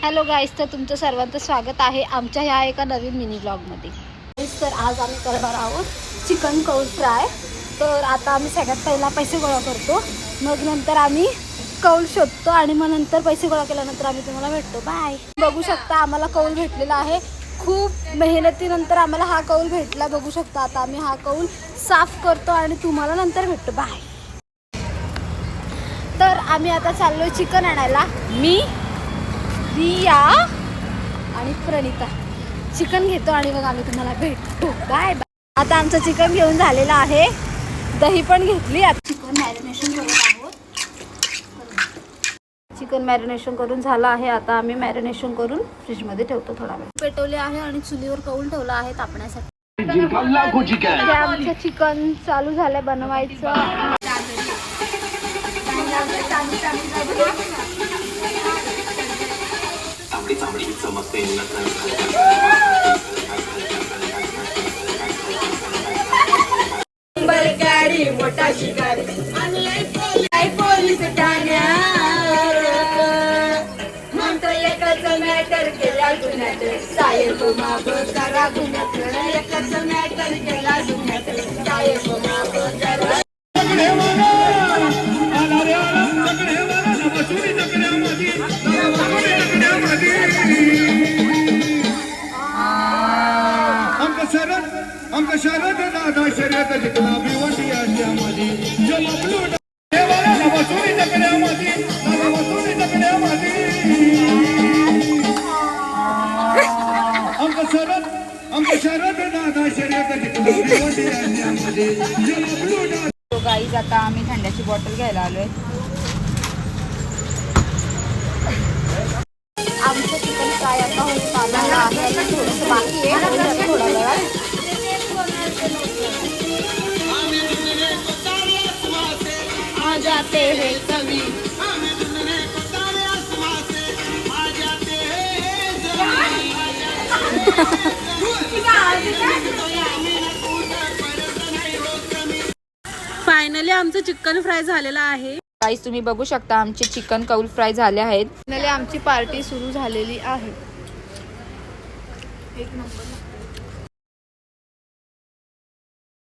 Hello गाईस, तर तुमचं सर्वांचं स्वागत आहे आमच्या ह्या एका नवीन मिनी ब्लॉगमध्ये. तर आज आम्ही करणार आहोत चिकन कौल फ्राय. तर आता आम्ही सगळ्यात पहिला पैसे गोळा करतो, मग नंतर आम्ही कौल शोधतो आणि मग नंतर पैसे गोळा केल्यानंतर आम्ही तुम्हाला भेटतो. बाय. बघू शकता आम्हाला कौल भेटलेला आहे. खूप मेहनतीनंतर आम्हाला हा कौल भेटला. बघू शकता आता आम्ही हा कौल साफ करतो आणि तुम्हाला नंतर भेटतो. बाय. तर आम्ही आता चाललोय चिकन आणायला. मी, रिया आणि प्रणिता चिकन घेतो आणि मग आम्ही तुम्हाला भेटतो. Bye bye. आता आमचं चिकन घेऊन झालेलं आहे, दही पण घेतली. आता चिकन मॅरिनेशन करत आहोत. चिकन मॅरिनेशन करून झालं आहे. आता आम्ही मॅरिनेशन करून फ्रीजमध्ये ठेवतो. थोडा वेळ पेटवले आहे आणि चुलीवर कौल ठेवला आहे तापण्यासाठी. आमचं चिकन चालू झालंय बनवायचं. बलगाडी मोठा शिकारी आणलाय पोलीस ठाण्यात. म्हणतो एकच मॅटर केला गुन्ह्यात, साहेब माफ करा गुन्ह्यात. एकच मॅटर केला गुन्ह्यात, साहेब माफ करा. आमका शरद दादा शर्यत जिंकला भिवंडी आशियामध्ये. जमलो देवाला नवसुरी जगण्यामध्ये, नवसुरी जगण्यामध्ये. आमका शरद दादा शर्यत जिंकला भिवंडी आशियामध्ये. जमलो. तो गाईज आता आम्ही थंड्याची बॉटल घ्यायला आलोय. आमचं चिकन फ्राय आता होत आलेलं आहे. थोडंसं बाकी आहे, थोडा वेळात. जाते हैं कभी फायनली आमचं चिकन फ्राय झालेला आहे. गाईज तुम्ही बघू शकता आमचे चिकन कौल फ्राय झाले आहेत. फायनली आमची पार्टी सुरू झालेली आहे. एक नंबर.